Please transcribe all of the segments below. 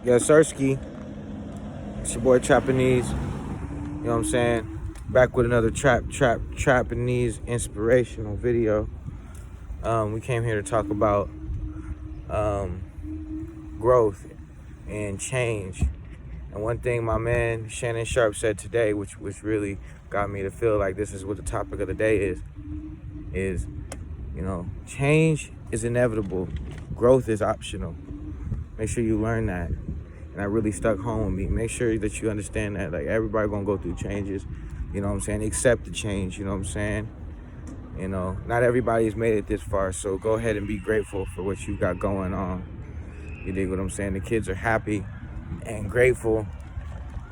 Yes, Sirski. It's your boy Trapanese. You know what I'm saying? Back with another Trapanese inspirational video. We came here to talk about growth and change. And one thing my man Shannon Sharp said today, which really got me to feel like this is what the topic of the day is, change is inevitable. Growth is optional. Make sure you learn that. And that really stuck home with me. Make sure that you understand that, like, everybody gonna go through changes. You know what I'm saying? Accept the change, you know what I'm saying? Not everybody's made it this far, so go ahead and be grateful for what you got going on. You dig what I'm saying? The kids are happy and grateful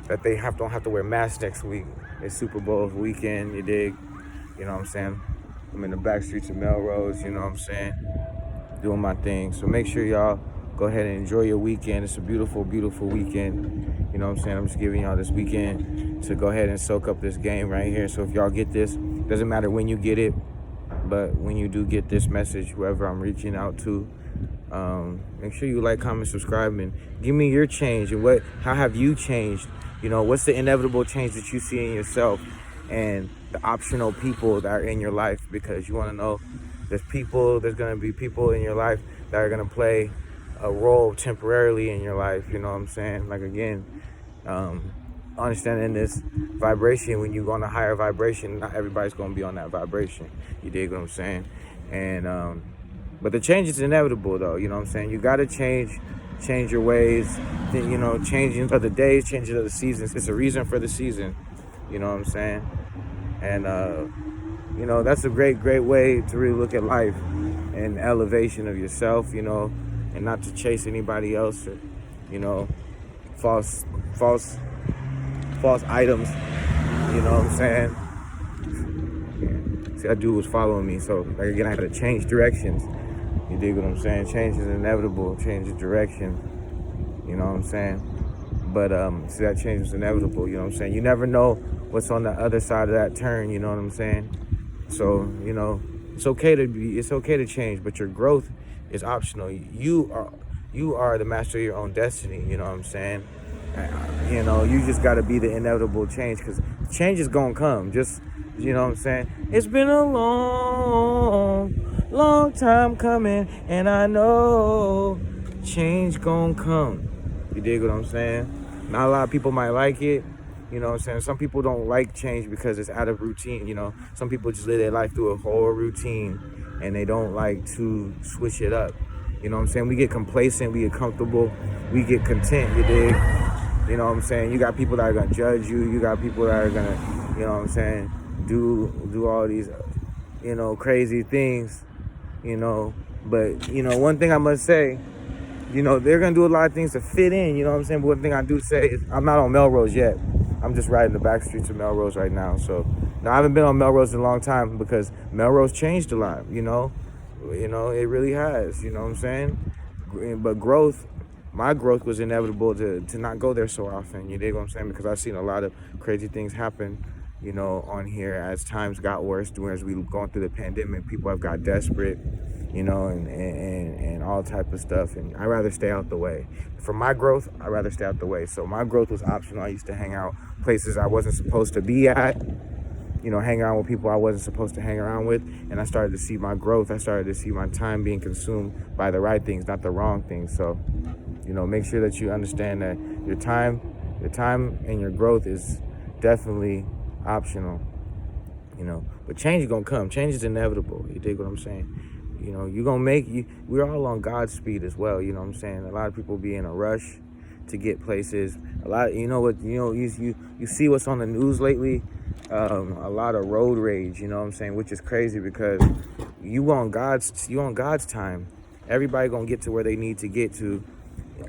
that they don't have to wear masks next week. It's Super Bowl weekend, you dig? You know what I'm saying? I'm in the back streets of Melrose, you know what I'm saying? Doing my thing. So make sure y'all go ahead and enjoy your weekend. It's a beautiful, beautiful weekend. You know what I'm saying? I'm just giving y'all this weekend to go ahead and soak up this game right here. So if y'all get this, doesn't matter when you get it, but when you do get this message, whoever I'm reaching out to, make sure you like, comment, subscribe, and give me your change and how have you changed? What's the inevitable change that you see in yourself and the optional people that are in your life? Because you want to know there's going to be people in your life that are going to play a role temporarily in your life, you know what I'm saying? Like, again, understanding this vibration, when you go on a higher vibration, not everybody's going to be on that vibration. You dig what I'm saying? And but the change is inevitable, though. You know what I'm saying? You got to change your ways. Changing of the days, changing of the seasons. It's a reason for the season. You know what I'm saying? And that's a great way to really look at life and elevation of yourself. And not to chase anybody else or, false items. You know what I'm saying? See, that dude was following me, so like, again, I had to change directions. You dig what I'm saying? Change is inevitable. Change of direction. You know what I'm saying? But see, that change is inevitable. You know what I'm saying? You never know what's on the other side of that turn. You know what I'm saying? So it's okay to change, but your growth is optional. You are the master of your own destiny. You know what I'm saying? You just got to be the inevitable change, because change is gonna come. Just, you know what I'm saying? It's been a long time coming, and I know change gonna come. You dig what I'm saying? Not a lot of people might like it. You know what I'm saying? Some people don't like change because it's out of routine. Some people just live their life through a whole routine and they don't like to switch it up. You know what I'm saying? We get complacent, we get comfortable, we get content, you dig? You know what I'm saying? You got people that are gonna judge you. You got people that are gonna, you know what I'm saying, do all these, crazy things, But, one thing I must say, they're gonna do a lot of things to fit in, you know what I'm saying? But one thing I do say is I'm not on Melrose yet. I'm just riding the back streets of Melrose right now. So, I haven't been on Melrose in a long time because Melrose changed a lot, it really has, you know what I'm saying? But my growth was inevitable to not go there so often, you dig what I'm saying? Because I've seen a lot of crazy things happen, on here as times got worse, as we were going through the pandemic. People have got desperate, and all type of stuff, and I'd rather stay out the way. For my growth, I'd rather stay out the way. So my growth was optional. I used to hang out places I wasn't supposed to be at, hang around with people I wasn't supposed to hang around with, and I started to see my growth. I started to see my time being consumed by the right things, not the wrong things. So, make sure that you understand that your time and your growth is definitely optional, but change is gonna come. Change is inevitable. You dig what I'm saying? You're gonna we're all on God's speed as well. You know what I'm saying? A lot of people be in a rush to get places. You see what's on the news lately. A lot of road rage, you know what I'm saying, which is crazy because you on God's time. Everybody gonna get to where they need to get to.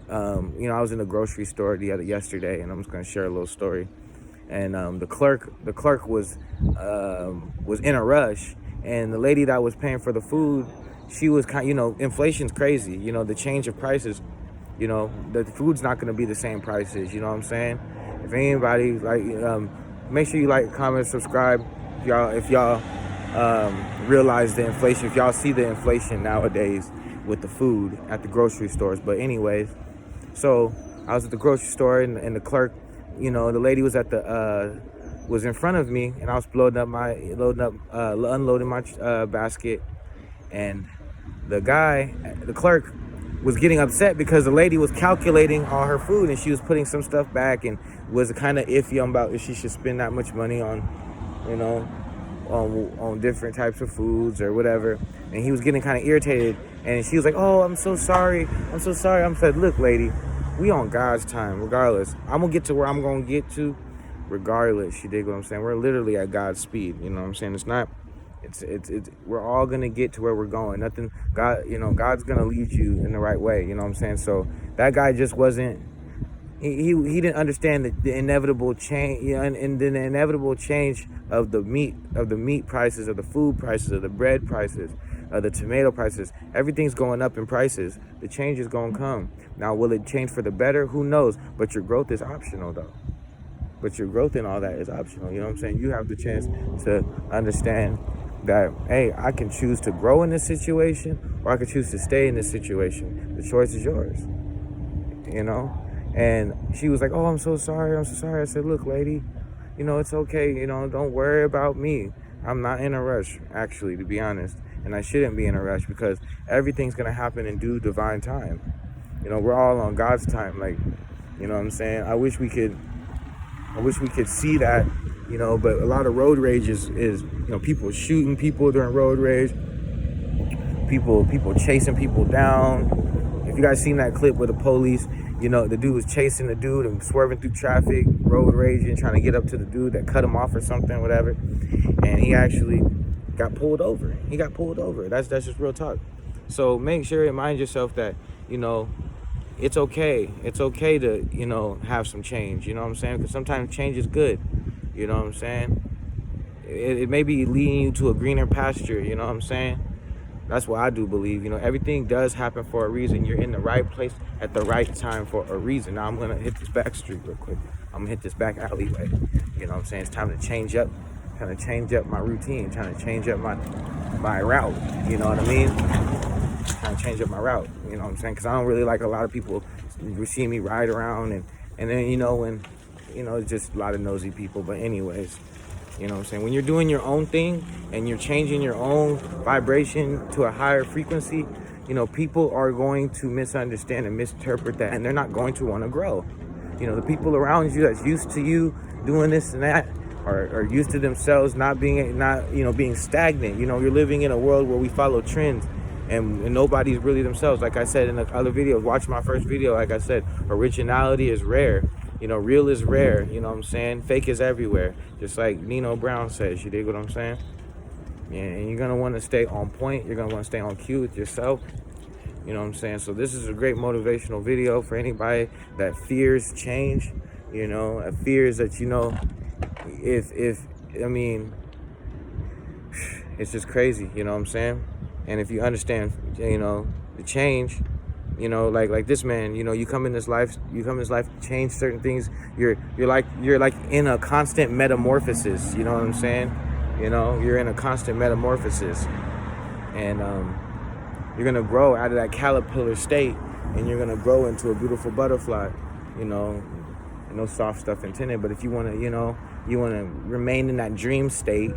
I was in the grocery store yesterday, and I'm just gonna share a little story. And the clerk was in a rush, and the lady that was paying for the food, she was inflation's crazy. The change of prices. The food's not gonna be the same prices. You know what I'm saying? If anybody make sure you like, comment, subscribe. If y'all realize the inflation, if y'all see the inflation nowadays with the food at the grocery stores. But anyways, so I was at the grocery store, and the clerk, you know, the lady was at the was in front of me, and I was unloading my basket, and the clerk was getting upset because the lady was calculating all her food, and she was putting some stuff back, and was kind of iffy about if she should spend that much money on, you know, on different types of foods or whatever. And he was getting kind of irritated, and she was like, "Oh, I'm so sorry. I said, "Look, lady, we on God's time, regardless. I'm gonna get to where I'm gonna get to, regardless." You dig what I'm saying? We're literally at God's speed. You know what I'm saying? It's not. It's. We're all gonna get to where we're going. Nothing. God. You know, God's gonna lead you in the right way. You know what I'm saying? So that guy just wasn't. He didn't understand the inevitable change, you know, and the inevitable change of the meat prices, of the food prices, of the bread prices, of the tomato prices. Everything's going up in prices. The change is going to come. Now, will it change for the better? Who knows? But your growth is optional, though. But your growth in all that is optional. You know what I'm saying? You have the chance to understand that, hey, I can choose to grow in this situation, or I can choose to stay in this situation. The choice is yours. You know? And she was like, "Oh, I'm so sorry. I said, "Look, lady, you know, it's okay. You know, don't worry about me. I'm not in a rush, actually, to be honest. And I shouldn't be in a rush, because everything's going to happen in due divine time. You know, we're all on God's time. Like, you know what I'm saying? I wish we could see that, you know, but a lot of road rage is, you know, people shooting people during road rage, people chasing people down. If you guys seen that clip with the police, you know, the dude was chasing the dude and swerving through traffic, road raging, trying to get up to the dude that cut him off or something, whatever. And he actually got pulled over. That's just real talk. So make sure and mind yourself that, you know, it's okay. It's okay to, you know, have some change. You know what I'm saying? Because sometimes change is good. You know what I'm saying? It may be leading you to a greener pasture. You know what I'm saying? That's what I do believe. You know, everything does happen for a reason. You're in the right place at the right time for a reason. Now I'm going to hit this back street real quick. I'm going to hit this back alleyway. You know what I'm saying? It's time to change up. Trying to change up my routine. Trying to change up my route. You know what I mean? Trying to change up my route. You know what I'm saying? Because I don't really like a lot of people see me ride around. And then, you know, when, you know, it's just a lot of nosy people. But anyways, you know what I'm saying? When you're doing your own thing and you're changing your own vibration to a higher frequency, you know, people are going to misunderstand and misinterpret that, and they're not going to want to grow. You know, the people around you that's used to you doing this and that are used to themselves not being stagnant. You know, you're living in a world where we follow trends, and nobody's really themselves. Like I said in the other videos, watch my first video, like I said, originality is rare. You know, real is rare, you know what I'm saying? Fake is everywhere. Just like Nino Brown says, you dig what I'm saying? Yeah, and you're going to want to stay on point. You're going to want to stay on cue with yourself. You know what I'm saying? So this is a great motivational video for anybody that fears change. You know, fears that, you know, I mean, it's just crazy, you know what I'm saying? And if you understand, you know, the change, you know, like this man, you know, you come in this life, change certain things. You're like in a constant metamorphosis. You know what I'm saying? You know, you're in a constant metamorphosis, and you're gonna grow out of that caterpillar state, and you're gonna grow into a beautiful butterfly. You know, no soft stuff intended. But if you wanna, you know, remain in that dream state,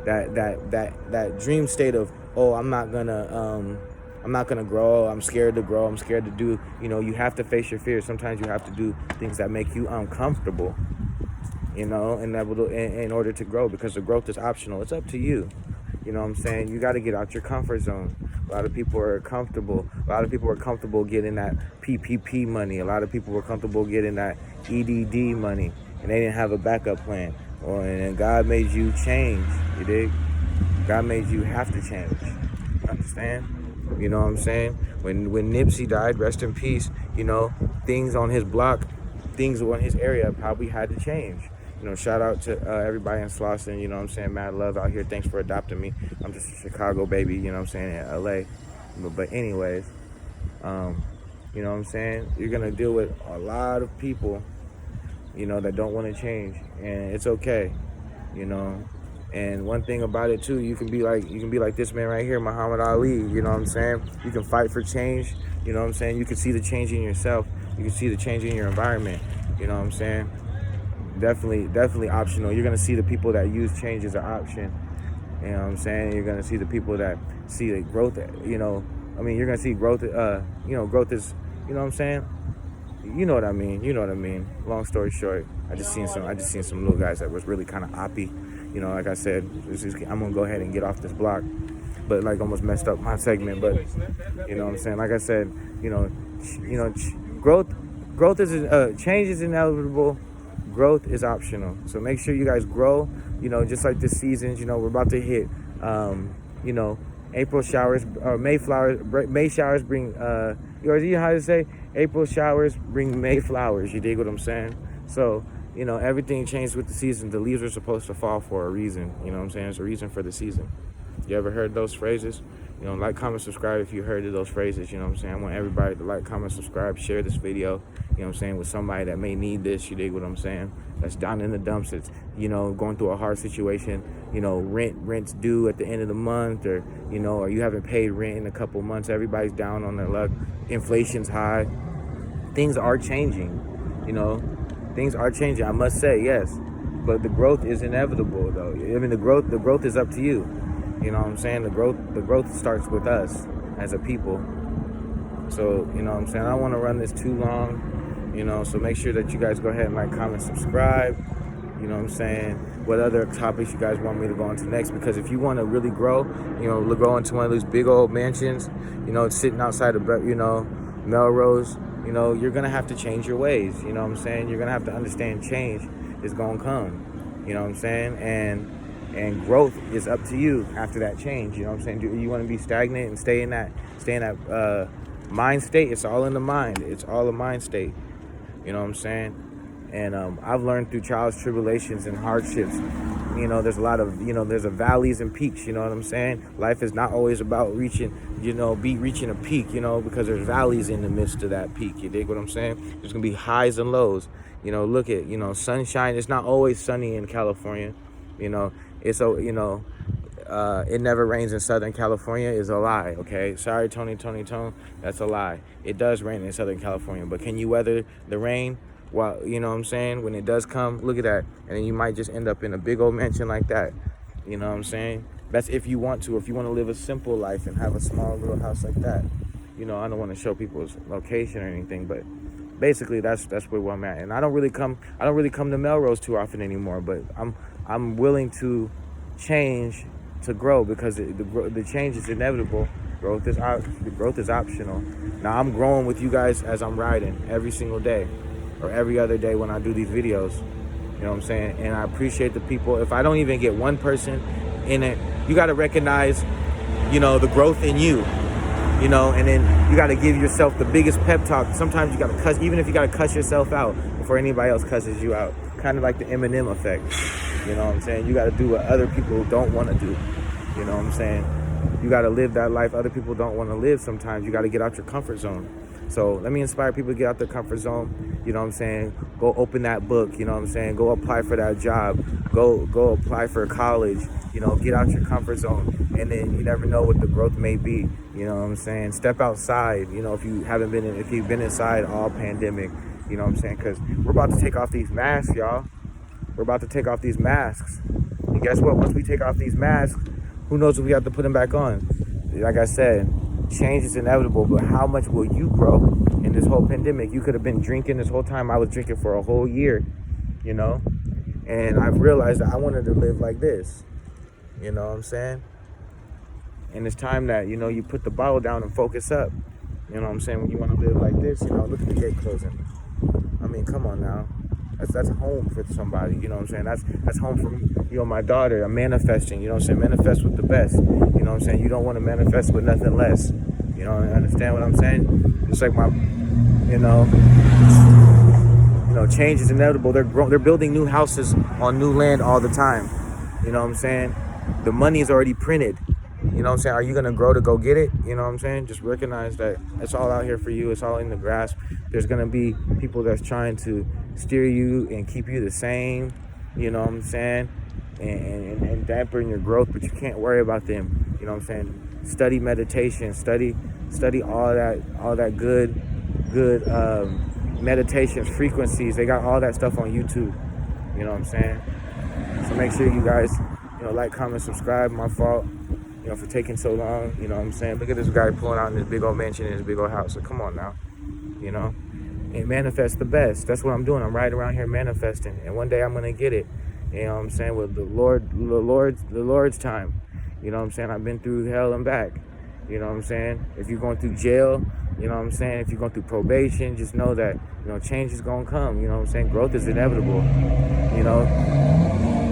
that dream state of, oh, I'm not gonna grow. I'm scared to grow. I'm scared to do. You know, you have to face your fears. Sometimes you have to do things that make you uncomfortable. You know, in order to grow, because the growth is optional. It's up to you. You know what I'm saying? You got to get out your comfort zone. A lot of people are comfortable. A lot of people are comfortable getting that PPP money. A lot of people were comfortable getting that EDD money, and they didn't have a backup plan. And God made you change. You dig? God made you have to change. Understand? You know what I'm saying? When Nipsey died, rest in peace, you know, things on his block, things on his area probably had to change. You know, shout out to everybody in Slauson, you know what I'm saying? Mad love out here. Thanks for adopting me. I'm just a Chicago baby, you know what I'm saying, in LA. But anyways, you know what I'm saying? You're going to deal with a lot of people, you know, that don't want to change. And it's okay, you know. And one thing about it too, you can be like this man right here, Muhammad Ali, you know what I'm saying? You can fight for change, you know what I'm saying? You can see the change in yourself. You can see the change in your environment. You know what I'm saying? Definitely optional. You're gonna see the people that use change as an option. You know what I'm saying? You're gonna see the people that see the growth. You're gonna see growth. Growth is. You know what I'm saying? You know what I mean. Long story short, I just seen some little guys that was really kind of oppy. Like I said, I'm gonna go ahead and get off this block, but like almost messed up my segment. But you know what I'm saying? Like I said, growth is change is inevitable. Growth is optional. So make sure you guys grow. Just like this season, we're about to hit. April showers or May showers bring. You know how to say? April showers bring May flowers. You dig what I'm saying? So everything changed with the season. The leaves are supposed to fall for a reason. You know what I'm saying? There's a reason for the season. You ever heard those phrases? Like, comment, subscribe if you heard of those phrases. You know what I'm saying? I want everybody to like, comment, subscribe, share this video, with somebody that may need this. You dig what I'm saying? That's down in the dumps. It's, going through a hard situation. Rent's due at the end of the month, or you haven't paid rent in a couple months. Everybody's down on their luck. Inflation's high. Things are changing. Things are changing. I must say, yes. But the growth is inevitable, though. The growth is up to you. You know what I'm saying? The growth starts with us as a people. So, I don't want to run this too long, so make sure that you guys go ahead and like, comment, subscribe. You know what I'm saying? What other topics you guys want me to go into next? Because if you want to really grow, grow into one of those big old mansions, sitting outside of, Melrose, you're going to have to change your ways. You know what I'm saying? You're going to have to understand change is going to come. You know what I'm saying? And growth is up to you after that change. You know what I'm saying? Do you want to be stagnant and stay in that mind state? It's all in the mind. It's all a mind state. You know what I'm saying? And I've learned through trials, tribulations, and hardships. There's a lot of, there's a valleys and peaks. You know what I'm saying? Life is not always about reaching a peak, because there's valleys in the midst of that peak. You dig what I'm saying? There's going to be highs and lows. Look at, sunshine. It's not always sunny in California. It's it never rains in Southern California is a lie, okay? Sorry, Tony, that's a lie. It does rain in Southern California, but can you weather the rain? Well, you know what I'm saying? When it does come, look at that. And then you might just end up in a big old mansion like that. You know what I'm saying? That's if you want to, or if you want to live a simple life and have a small little house like that. I don't want to show people's location or anything, but basically that's where I'm at. And I don't really come to Melrose too often anymore, but I'm willing to change to grow, because the change is inevitable. Growth is optional. Now I'm growing with you guys as I'm riding every single day, or every other day when I do these videos. You know what I'm saying? And I appreciate the people. If I don't even get one person in it, you got to recognize, the growth in you. And then you got to give yourself the biggest pep talk. Sometimes you got to cuss, even if you got to cuss yourself out before anybody else cusses you out. Kind of like the Eminem effect. You know what I'm saying? You got to do what other people don't want to do. You know what I'm saying? You got to live that life other people don't want to live sometimes. You got to get out your comfort zone. So let me inspire people to get out their comfort zone. You know what I'm saying? Go open that book. You know what I'm saying? Go apply for that job. Go apply for college. Get out your comfort zone. And then you never know what the growth may be. You know what I'm saying? Step outside. If you've been inside all pandemic. You know what I'm saying? Because we're about to take off these masks, y'all. We're about to take off these masks. And guess what? Once we take off these masks, who knows if we have to put them back on? Like I said, change is inevitable, but how much will you grow in this whole pandemic? You could have been drinking this whole time. I was drinking for a whole year, and I've realized that I wanted to live like this. You know what I'm saying? And it's time that, you put the bottle down and focus up. You know what I'm saying? When you want to live like this, look at the gate closing. I mean, come on now. That's home for somebody, you know what I'm saying? That's home for me, my daughter. I'm manifesting, you know what I'm saying? Manifest with the best, you know what I'm saying? You don't want to manifest with nothing less. You understand what I'm saying? It's like change is inevitable. They're building new houses on new land all the time. You know what I'm saying? The money is already printed. You know what I'm saying? Are you going to grow to go get it? You know what I'm saying? Just recognize that it's all out here for you. It's all in the grasp. There's going to be people that's trying to steer you and keep you the same. You know what I'm saying? And dampen your growth, but you can't worry about them. You know what I'm saying? Study meditation. Study all that good meditations, frequencies. They got all that stuff on YouTube. You know what I'm saying? So make sure you guys, like, comment, subscribe. My fault, for taking so long. You know what I'm saying? Look at this guy pulling out in this big old mansion in his big old house. So come on now, and manifest the best. That's what I'm doing. I'm riding around here manifesting, and one day I'm gonna get it. You know what I'm saying? With the Lord's time. You know what I'm saying? I've been through hell and back. You know what I'm saying? If you're going through jail, you know what I'm saying? If you're going through probation, just know that, change is going to come. You know what I'm saying? Growth is inevitable,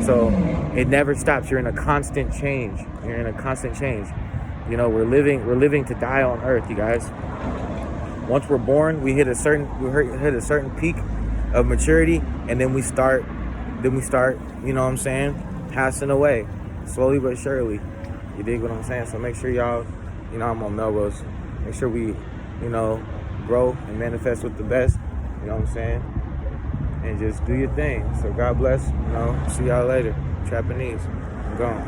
So it never stops. You're in a constant change. You're in a constant change. We're living to die on earth, you guys. Once we're born, we hit a certain peak of maturity, and then we start, you know what I'm saying, passing away, slowly but surely. You dig what I'm saying? So make sure y'all, I'm on Melrose. Make sure we, grow and manifest with the best, you know what I'm saying? And just do your thing. So God bless, see y'all later. Trapanese, I'm gone.